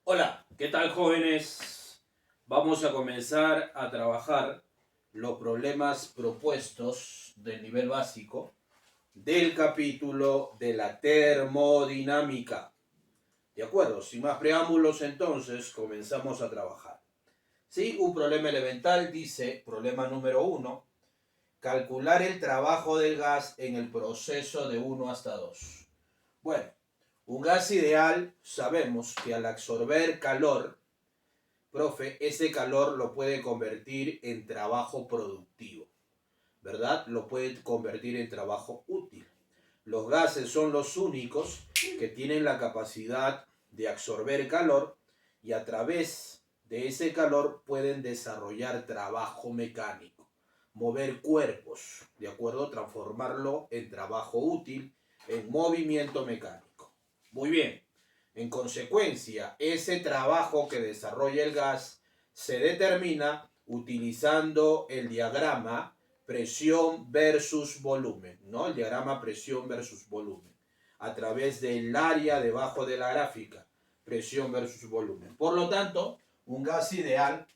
Hola, ¿qué tal jóvenes? Vamos a comenzar a trabajar los problemas propuestos del nivel básico del capítulo de la termodinámica. ¿De acuerdo? Sin más preámbulos, entonces comenzamos a trabajar. Sí, un problema elemental dice, problema número 1, calcular el trabajo del gas en el proceso de 1 hasta 2. Bueno, un gas ideal sabemos que al absorber calor, profe, ese calor lo puede convertir en trabajo productivo, ¿verdad? Lo puede convertir en trabajo útil. Los gases son los únicos que tienen la capacidad de absorber calor y a través de ese calor pueden desarrollar trabajo mecánico, mover cuerpos, ¿de acuerdo? Transformarlo en trabajo útil, en movimiento mecánico. Muy bien. En consecuencia, ese trabajo que desarrolla el gas se determina utilizando el diagrama presión versus volumen, ¿no? El diagrama presión versus volumen, a través del área debajo de la gráfica, presión versus volumen. Por lo tanto, un gas ideal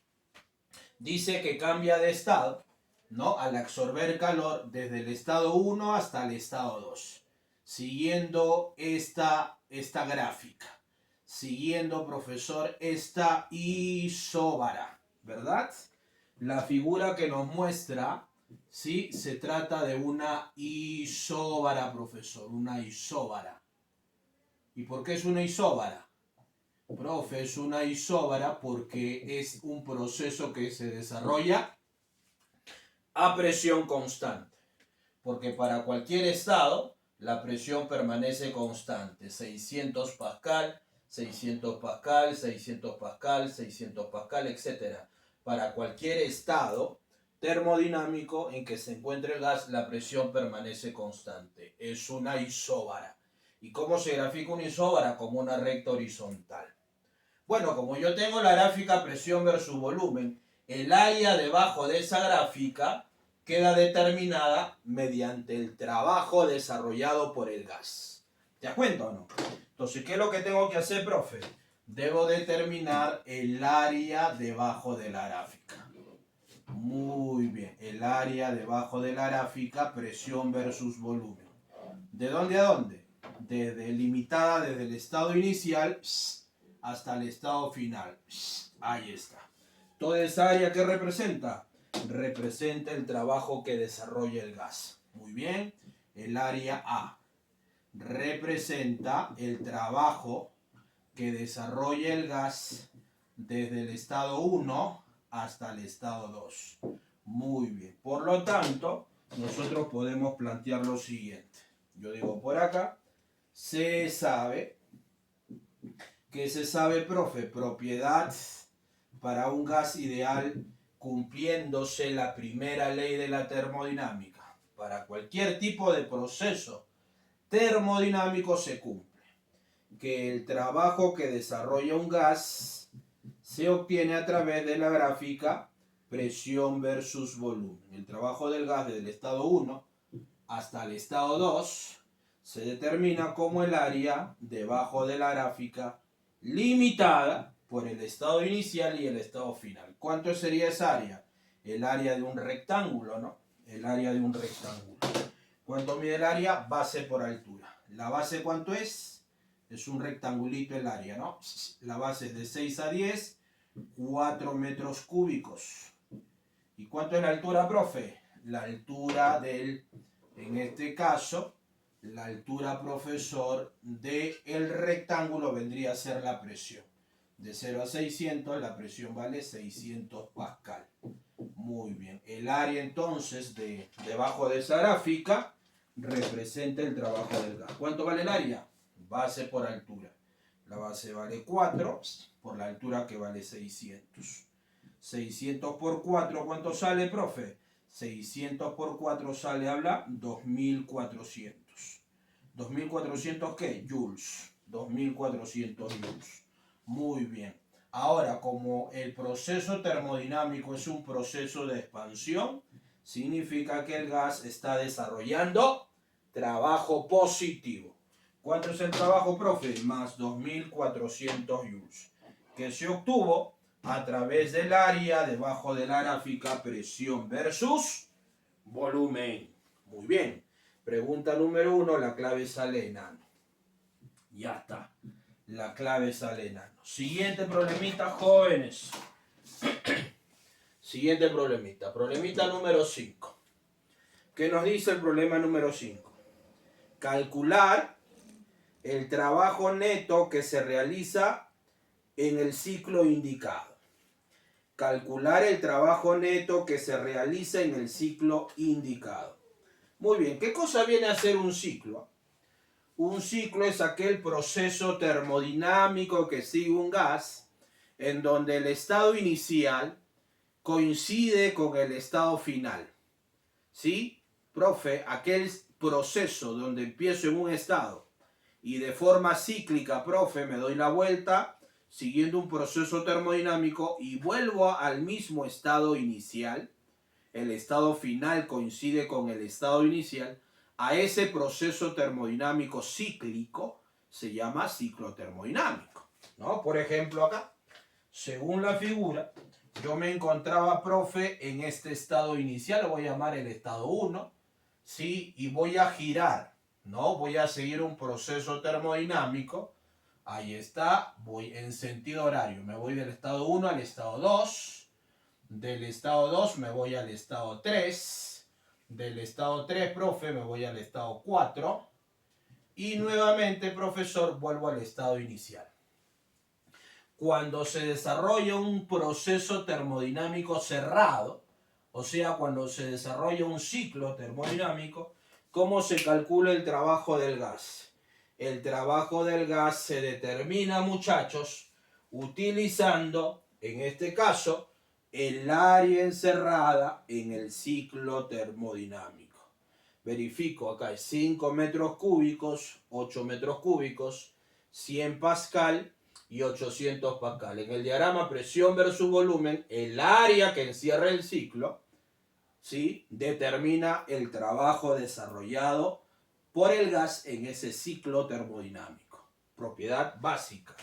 dice que cambia de estado, ¿no? Al absorber calor desde el estado 1 hasta el estado 2, siguiendo esta gráfica, siguiendo, profesor, esta isóbara, ¿verdad? La figura que nos muestra, sí, se trata de una isóbara, profesor, una isóbara. ¿Y por qué es una isóbara? Profe, es una isóbara porque es un proceso que se desarrolla a presión constante. Porque para cualquier estado, la presión permanece constante. 600 pascal, 600 pascal, 600 pascal, 600 pascal, etc. Para cualquier estado termodinámico en que se encuentre el gas, la presión permanece constante. Es una isóbara. ¿Y cómo se grafica una isóbara? Como una recta horizontal. Bueno, como yo tengo la gráfica presión versus volumen, el área debajo de esa gráfica queda determinada mediante el trabajo desarrollado por el gas. ¿Te das cuenta o no? Entonces, ¿qué es lo que tengo que hacer, profe? Debo determinar el área debajo de la gráfica. Muy bien, el área debajo de la gráfica, presión versus volumen. ¿De dónde a dónde? Limitada desde el estado inicial hasta el estado final. Ahí está. Toda esa área que representa, representa el trabajo que desarrolla el gas. Muy bien. El área A representa el trabajo que desarrolla el gas desde el estado 1 hasta el estado 2. Muy bien. Por lo tanto, nosotros podemos plantear lo siguiente. Yo digo por acá, se sabe. ¿Qué se sabe, profe? Propiedad para un gas ideal cumpliéndose la primera ley de la termodinámica. Para cualquier tipo de proceso termodinámico se cumple que el trabajo que desarrolla un gas se obtiene a través de la gráfica presión versus volumen. El trabajo del gas desde el estado 1 hasta el estado 2 se determina como el área debajo de la gráfica limitada por el estado inicial y el estado final. ¿Cuánto sería esa área? El área de un rectángulo, ¿no? El área de un rectángulo. ¿Cuánto mide el área? Base por altura. ¿La base cuánto es? Es un rectangulito el área, ¿no? La base es de 6 a 10, 4 metros cúbicos. ¿Y cuánto es la altura, profe? La altura del, en este caso, la altura, profesor, del rectángulo vendría a ser la presión. De 0 a 600, la presión vale 600 pascal. Muy bien. El área, entonces, debajo de esa gráfica, representa el trabajo del gas. ¿Cuánto vale el área? Base por altura. La base vale 4 por la altura que vale 600. 600 por 4, ¿cuánto sale, profe? 600 por 4 sale, habla, 2400. ¿2400 qué? Joules. 2400 joules. Muy bien. Ahora, como el proceso termodinámico es un proceso de expansión, significa que el gas está desarrollando trabajo positivo. ¿Cuánto es el trabajo, profe? Más 2400 joules. que se obtuvo a través del área debajo de la gráfica presión versus volumen. Muy bien. Pregunta número 1, la clave sale enano. Ya está. La clave sale enano. Siguiente problemita, jóvenes. Siguiente problemita. Problemita número 5. ¿Qué nos dice el problema número 5? Calcular el trabajo neto que se realiza en el ciclo indicado. Calcular el trabajo neto que se realiza en el ciclo indicado. Muy bien, ¿qué cosa viene a ser un ciclo? Un ciclo es aquel proceso termodinámico que sigue un gas en donde el estado inicial coincide con el estado final. ¿Sí? Profe, aquel proceso donde empiezo en un estado y de forma cíclica, profe, me doy la vuelta siguiendo un proceso termodinámico y vuelvo al mismo estado inicial. El estado final coincide con el estado inicial. A ese proceso termodinámico cíclico se llama ciclo termodinámico, ¿no? Por ejemplo, acá, según la figura, yo me encontraba, profe, en este estado inicial, lo voy a llamar el estado 1, ¿sí? Y voy a girar, ¿no? Voy a seguir un proceso termodinámico. Ahí está, voy en sentido horario. Me voy del estado 1 al estado 2. Del estado 2 me voy al estado 3. Del estado 3, profe, me voy al estado 4. Y nuevamente, profesor, vuelvo al estado inicial. Cuando se desarrolla un proceso termodinámico cerrado, o sea, cuando se desarrolla un ciclo termodinámico, ¿cómo se calcula el trabajo del gas? El trabajo del gas se determina, muchachos, utilizando, en este caso, el área encerrada en el ciclo termodinámico. Verifico, acá es 5 metros cúbicos, 8 metros cúbicos, 100 pascal y 800 pascal. En el diagrama presión versus volumen, el área que encierra el ciclo, ¿sí?, determina el trabajo desarrollado por el gas en ese ciclo termodinámico. Propiedad básica,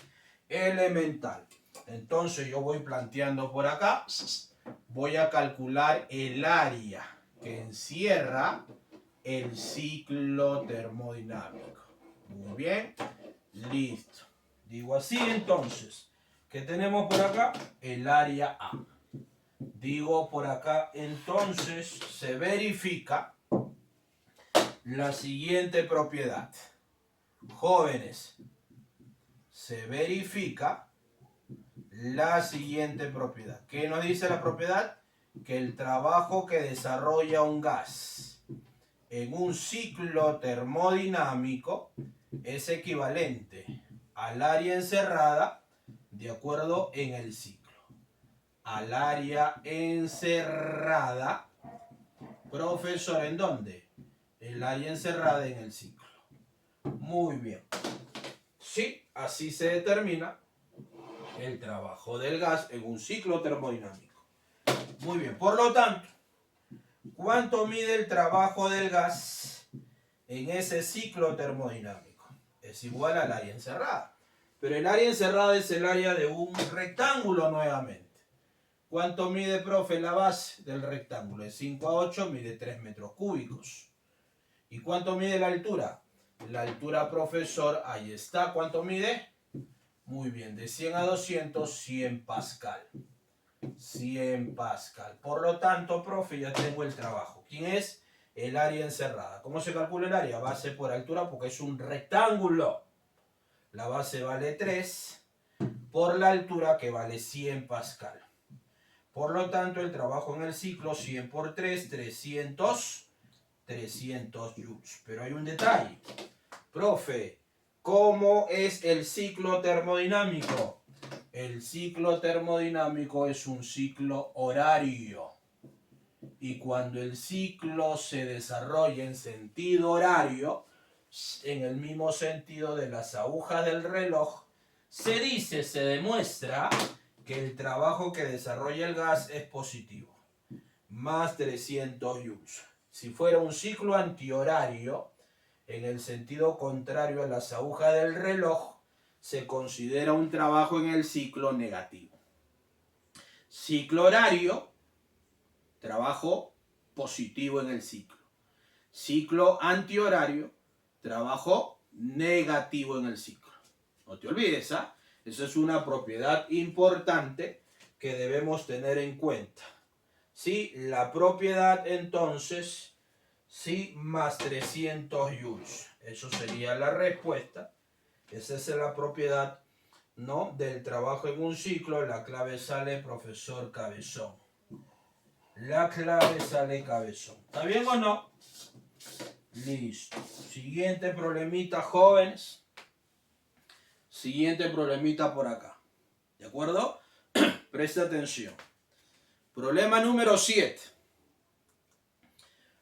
elemental. Entonces yo voy planteando por acá, voy a calcular el área que encierra el ciclo termodinámico. Muy bien, listo. Digo así entonces, ¿qué tenemos por acá? El área A. Digo por acá entonces, se verifica la siguiente propiedad. Jóvenes, se verifica la siguiente propiedad. ¿Qué nos dice la propiedad? Que el trabajo que desarrolla un gas en un ciclo termodinámico es equivalente al área encerrada de acuerdo en el ciclo. Al área encerrada, profesor, ¿en dónde? El área encerrada en el ciclo. Muy bien. Sí, así se determina el trabajo del gas en un ciclo termodinámico. Muy bien, por lo tanto, ¿cuánto mide el trabajo del gas en ese ciclo termodinámico? Es igual al área encerrada. Pero el área encerrada es el área de un rectángulo nuevamente. ¿Cuánto mide, profe, la base del rectángulo? De 5 a 8 mide 3 metros cúbicos. ¿Y cuánto mide la altura? La altura, profesor, ahí está. ¿Cuánto mide? Muy bien, de 100 a 200, 100 pascal. 100 pascal. Por lo tanto, profe, ya tengo el trabajo. ¿Quién es? El área encerrada. ¿Cómo se calcula el área? Base por altura porque es un rectángulo. La base vale 3 por la altura que vale 100 pascal. Por lo tanto, el trabajo en el ciclo, 100 por 3, 300 joules. Pero hay un detalle. Profe, ¿cómo es el ciclo termodinámico? El ciclo termodinámico es un ciclo horario. Y cuando el ciclo se desarrolla en sentido horario, en el mismo sentido de las agujas del reloj, se dice, se demuestra que el trabajo que desarrolla el gas es positivo. Más 300 joules. Si fuera un ciclo antihorario, en el sentido contrario a las agujas del reloj, se considera un trabajo en el ciclo negativo. Ciclo horario, trabajo positivo en el ciclo. Ciclo antihorario, trabajo negativo en el ciclo. No te olvides, ¿ah? Esa es una propiedad importante que debemos tener en cuenta. Sí, la propiedad entonces, sí, más 300 joules. Eso sería la respuesta. Esa es la propiedad, ¿no?, del trabajo en un ciclo. La clave sale profesor Cabezón. La clave sale Cabezón. ¿Está bien o no? Listo. Siguiente problemita, jóvenes. Siguiente problemita por acá. ¿De acuerdo? Presta atención. Problema número 7.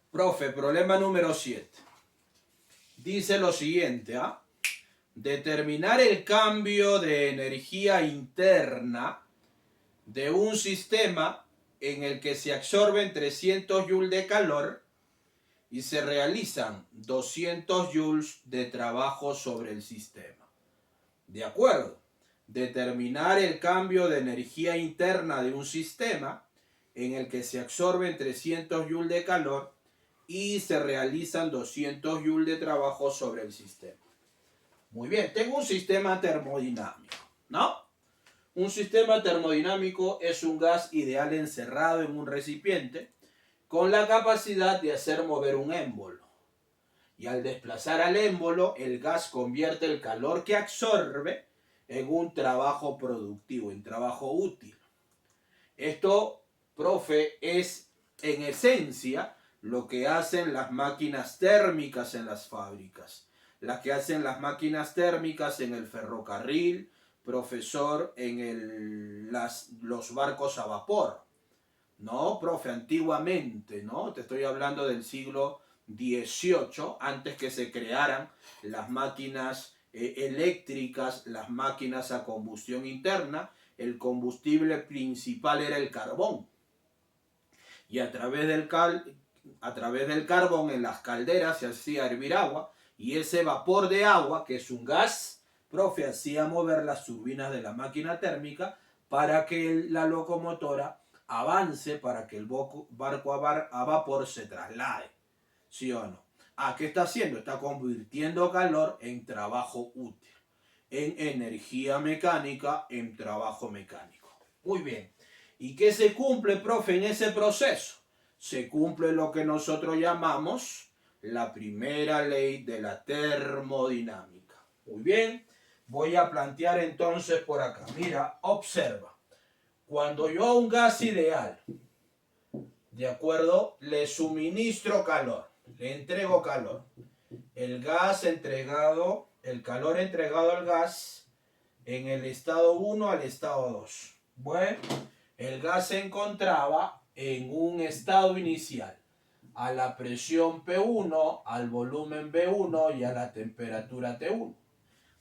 Profe, problema número 7. Dice lo siguiente, ¿ah? Determinar el cambio de energía interna de un sistema en el que se absorben 300 joules de calor y se realizan 200 joules de trabajo sobre el sistema. ¿De acuerdo? Determinar el cambio de energía interna de un sistema en el que se absorben 300 joules de calor y se realizan 200 joules de trabajo sobre el sistema. Muy bien, tengo un sistema termodinámico, ¿no? Un sistema termodinámico es un gas ideal encerrado en un recipiente con la capacidad de hacer mover un émbolo. Y al desplazar al émbolo, el gas convierte el calor que absorbe en un trabajo productivo, en trabajo útil. Esto, profe, es en esencia lo que hacen las máquinas térmicas en las fábricas, las que hacen las máquinas térmicas en el ferrocarril, profesor, en los barcos a vapor. No, profe, antiguamente, ¿no? Te estoy hablando del siglo XVIII, antes que se crearan las máquinas eléctricas, las máquinas a combustión interna. El combustible principal era el carbón. Y a través del carbón en las calderas se hacía hervir agua, y ese vapor de agua, que es un gas, profe, hacía mover las turbinas de la máquina térmica para que la locomotora avance, para que el barco a vapor se traslade. ¿Sí o no? ¿Qué está haciendo? Está convirtiendo calor en trabajo útil, en energía mecánica, en trabajo mecánico. Muy bien. ¿Y qué se cumple, profe, en ese proceso? Se cumple lo que nosotros llamamos la primera ley de la termodinámica. Muy bien. Voy a plantear entonces por acá. Mira, observa. Cuando yo a un gas ideal, ¿de acuerdo?, le suministro calor, le entrego calor. El calor entregado al gas en el estado 1 al estado 2. Bueno, el gas se encontraba en un estado inicial, a la presión P1, al volumen B1 y a la temperatura T1.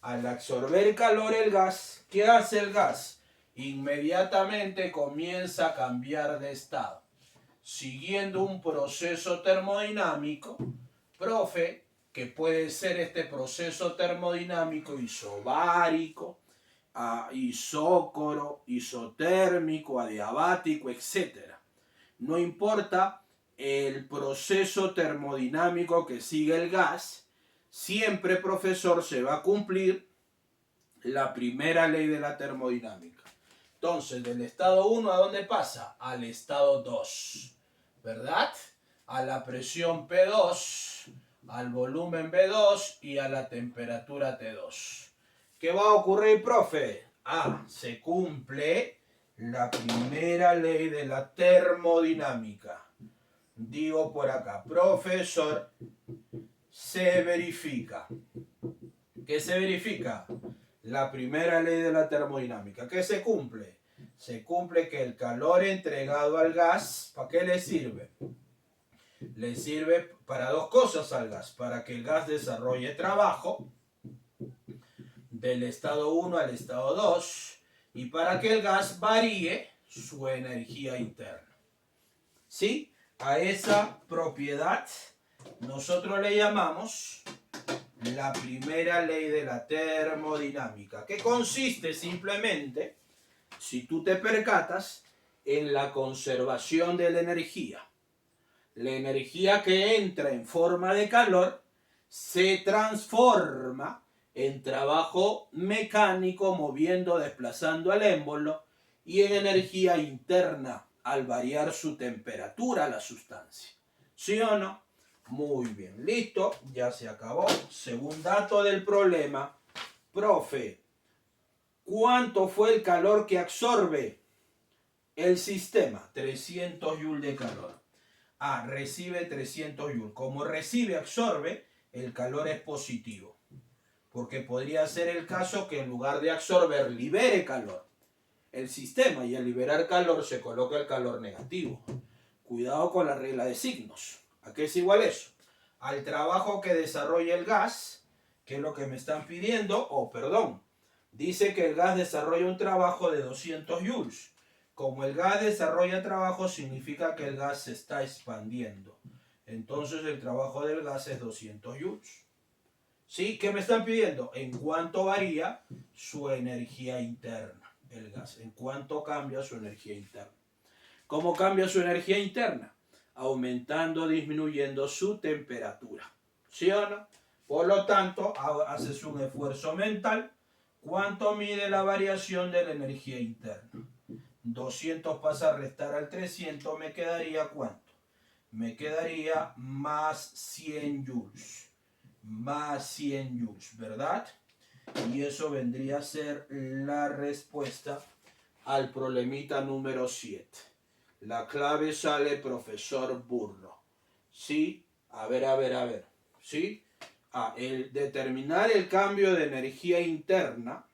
Al absorber calor el gas, ¿qué hace el gas? Inmediatamente comienza a cambiar de estado, siguiendo un proceso termodinámico, profe, que puede ser este proceso termodinámico isobárico, isócoro, isotérmico, adiabático, etc. No importa el proceso termodinámico que sigue el gas, siempre, profesor, se va a cumplir la primera ley de la termodinámica. Entonces, del estado 1, ¿a dónde pasa? Al estado 2, ¿verdad? A la presión P2, al volumen B2 y a la temperatura T2. ¿Qué va a ocurrir, profe? Se cumple la primera ley de la termodinámica. Digo por acá, profesor, se verifica. ¿Qué se verifica? La primera ley de la termodinámica. ¿Qué se cumple? Se cumple que el calor entregado al gas, ¿para qué le sirve? Le sirve para dos cosas al gas. Para que el gas desarrolle trabajo del estado 1 al estado 2 y para que el gas varíe su energía interna. ¿Sí? A esa propiedad nosotros le llamamos la primera ley de la termodinámica, que consiste simplemente, si tú te percatas, en la conservación de la energía. La energía que entra en forma de calor se transforma en trabajo mecánico, moviendo, desplazando el émbolo, y en energía interna al variar su temperatura la sustancia. ¿Sí o no? Muy bien, listo, ya se acabó. Según dato del problema, profe, ¿cuánto fue el calor que absorbe el sistema? 300 joules de calor. Ah, recibe 300 joules. Como recibe, absorbe, el calor es positivo. Porque podría ser el caso que en lugar de absorber, libere calor el sistema, y al liberar calor se coloca el calor negativo. Cuidado con la regla de signos. ¿A qué es igual eso? Al trabajo que desarrolla el gas, que es lo que me están pidiendo, dice que el gas desarrolla un trabajo de 200 joules. Como el gas desarrolla trabajo, significa que el gas se está expandiendo. Entonces el trabajo del gas es 200 joules. ¿Sí? ¿Qué me están pidiendo? ¿En cuánto varía su energía interna? El gas, ¿en cuánto cambia su energía interna? ¿Cómo cambia su energía interna? Aumentando o disminuyendo su temperatura. ¿Sí o no? Por lo tanto, haces un esfuerzo mental. ¿Cuánto mide la variación de la energía interna? 200 pasa a restar al 300, ¿me quedaría cuánto? Me quedaría más 100 joules. Más 100 joules, ¿verdad? Y eso vendría a ser la respuesta al problemita número 7. La clave sale profesor Burro. ¿Sí? A ver. ¿Sí? El determinar el cambio de energía interna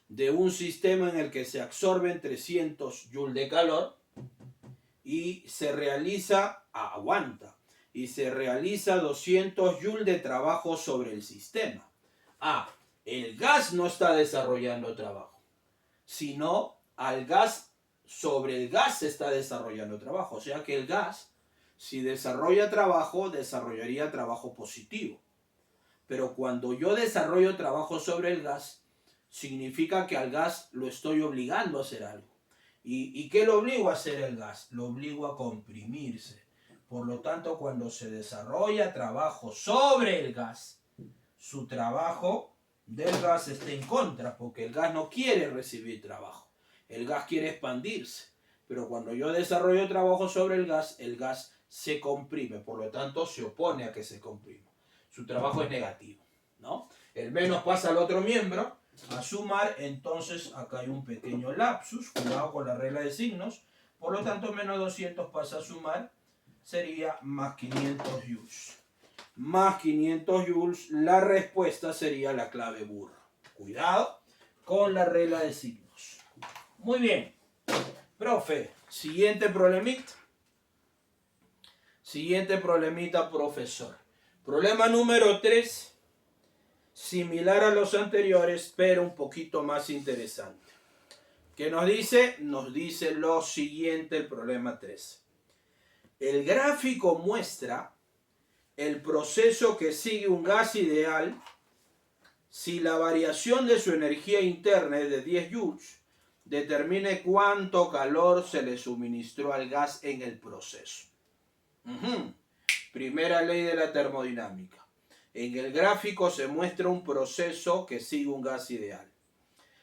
de un sistema en el que se absorben 300 joules de calor y se realiza, y se realiza 200 joules de trabajo sobre el sistema. El gas no está desarrollando trabajo, sino sobre el gas se está desarrollando trabajo. O sea que el gas, si desarrolla trabajo, desarrollaría trabajo positivo. Pero cuando yo desarrollo trabajo sobre el gas, significa que al gas lo estoy obligando a hacer algo. ¿Y qué lo obligo a hacer el gas? Lo obligo a comprimirse. Por lo tanto, cuando se desarrolla trabajo sobre el gas, su trabajo del gas está en contra, porque el gas no quiere recibir trabajo. El gas quiere expandirse. Pero cuando yo desarrollo trabajo sobre el gas se comprime. Por lo tanto, se opone a que se comprima. Su trabajo es negativo, ¿no? El menos pasa al otro miembro a sumar. Entonces, acá hay un pequeño lapsus. Cuidado con la regla de signos. Por lo tanto, menos 200 pasa a sumar. Sería más 500 joules. Más 500 joules, la respuesta sería la clave Burro. Cuidado con la regla de signos. Muy bien. Profe, siguiente problemita. Siguiente problemita, profesor. Problema número 3. Similar a los anteriores, pero un poquito más interesante. ¿Qué nos dice? Nos dice lo siguiente el problema 3. El gráfico muestra el proceso que sigue un gas ideal si la variación de su energía interna es de 10 joules. Determine cuánto calor se le suministró al gas en el proceso. Primera ley de la termodinámica. En el gráfico se muestra un proceso que sigue un gas ideal.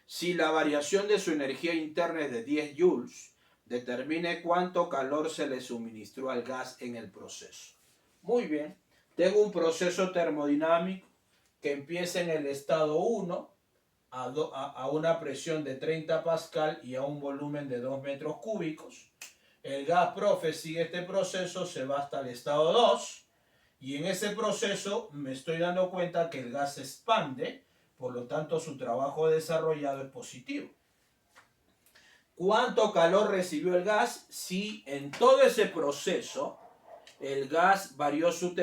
Si la variación de su energía interna es de 10 joules, determine cuánto calor se le suministró al gas en el proceso. Muy bien. Tengo un proceso termodinámico que empieza en el estado 1 a una presión de 30 pascal y a un volumen de 2 metros cúbicos. El gas, profe, sigue este proceso, se va hasta el estado 2 y en ese proceso me estoy dando cuenta que el gas se expande, por lo tanto su trabajo desarrollado es positivo. ¿Cuánto calor recibió el gas? Si en todo ese proceso el gas varió su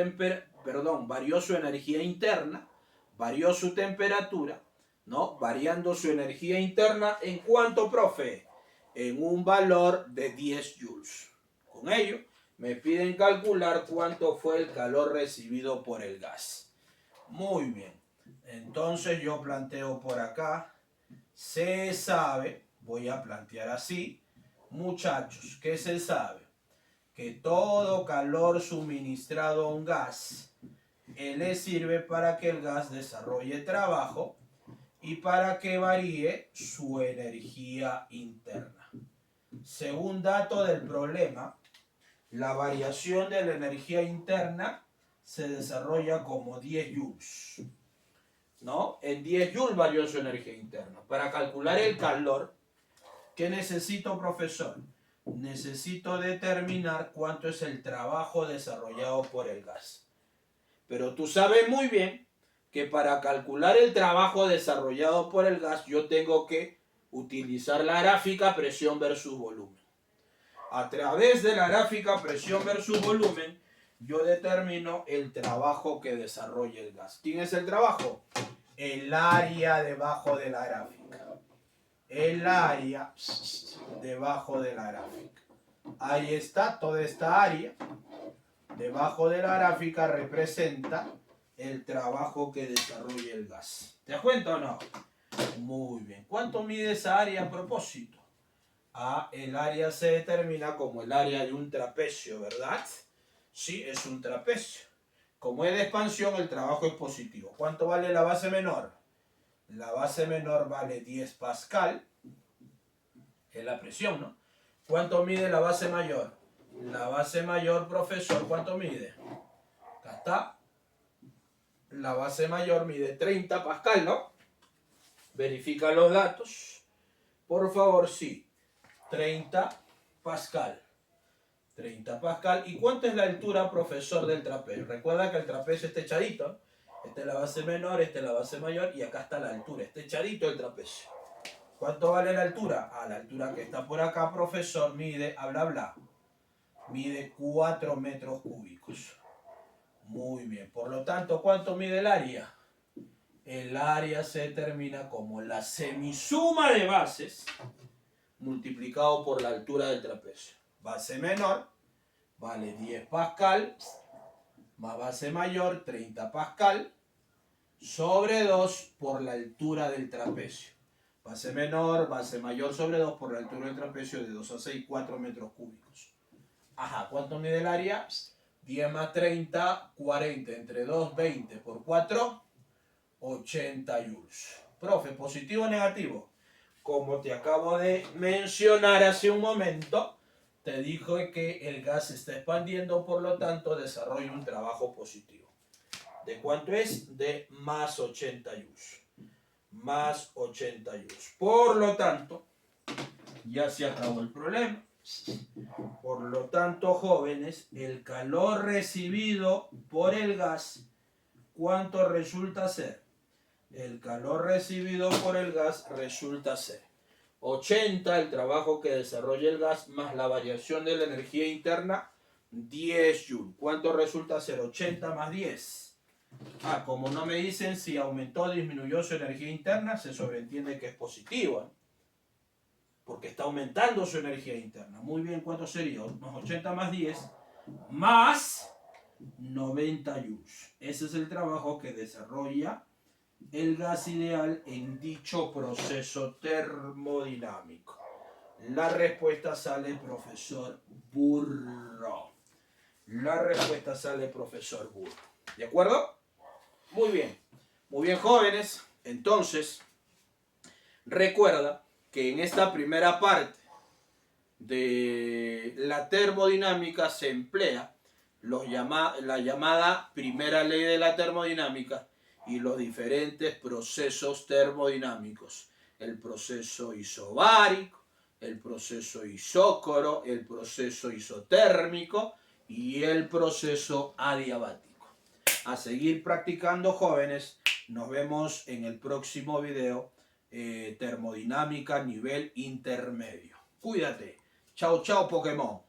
energía interna, varió su temperatura, ¿no? Variando su energía interna, ¿en cuánto, profe? En un valor de 10 joules. Con ello, me piden calcular cuánto fue el calor recibido por el gas. Muy bien. Entonces yo planteo por acá. Se sabe, voy a plantear así, muchachos, ¿qué se sabe? Que todo calor suministrado a un gas le sirve para que el gas desarrolle trabajo y para que varíe su energía interna. Según dato del problema, la variación de la energía interna se desarrolla como 10 joules. ¿No? En 10 joules varió su energía interna. Para calcular el calor, ¿qué necesito, profesor? Necesito determinar cuánto es el trabajo desarrollado por el gas. Pero tú sabes muy bien que para calcular el trabajo desarrollado por el gas, yo tengo que utilizar la gráfica presión versus volumen. A través de la gráfica presión versus volumen, yo determino el trabajo que desarrolla el gas. ¿Quién es el trabajo? El área debajo de la gráfica. El área debajo de la gráfica. Ahí está, toda esta área debajo de la gráfica representa el trabajo que desarrolla el gas. ¿Te das cuenta o no? Muy bien. ¿Cuánto mide esa área a propósito? El área se determina como el área de un trapecio, ¿verdad? Sí, es un trapecio. Como es de expansión, el trabajo es positivo. ¿Cuánto vale la base menor? La base menor vale 10 pascal. Es la presión, ¿no? ¿Cuánto mide la base mayor? La base mayor, profesor, ¿cuánto mide? Acá está. La base mayor mide 30 pascal, ¿no? Verifica los datos. Por favor, sí. 30 pascal. 30 pascal. ¿Y cuánto es la altura, profesor, del trapecio? Recuerda que el trapecio está echadito. Esta es la base menor, esta es la base mayor y acá está la altura. Está echadito el trapecio. ¿Cuánto vale la altura? La altura que está por acá, profesor, mide, mide 4 metros cúbicos. Muy bien. Por lo tanto, ¿cuánto mide el área? El área se determina como la semisuma de bases multiplicado por la altura del trapecio. Base menor vale 10 pascal más base mayor 30 pascal sobre 2 por la altura del trapecio. Base menor, base mayor sobre 2 por la altura del trapecio de 2 a 6, 4 metros cúbicos. Ajá, ¿cuánto mide el área? 10 más 30, 40. Entre 2, 20 por 4, 80 joules. Profe, ¿positivo o negativo? Como te acabo de mencionar hace un momento, te dijo que el gas se está expandiendo, por lo tanto desarrolla un trabajo positivo. ¿De cuánto es? De más 80 joules. Más 80 joules. Por lo tanto, ya se acabó el problema. Por lo tanto, jóvenes, el calor recibido por el gas, ¿cuánto resulta ser? El calor recibido por el gas resulta ser 80, el trabajo que desarrolla el gas, más la variación de la energía interna, 10 joules. ¿Cuánto resulta ser 80 más 10? Como no me dicen si aumentó o disminuyó su energía interna, se sobreentiende que es positiva, porque está aumentando su energía interna. Muy bien, ¿cuánto sería? Más 80 más 10, más 90 joules. Ese es el trabajo que desarrolla el gas ideal en dicho proceso termodinámico. La respuesta sale, profesor Burro. La respuesta sale, profesor Burro. ¿De acuerdo? Muy bien, jóvenes. Entonces, recuerda que en esta primera parte de la termodinámica se emplea la llamada primera ley de la termodinámica y los diferentes procesos termodinámicos. El proceso isobárico, el proceso isócoro, el proceso isotérmico y el proceso adiabático. A seguir practicando, jóvenes. Nos vemos en el próximo video. Termodinámica nivel intermedio. Cuídate. Chao, chao, Pokémon.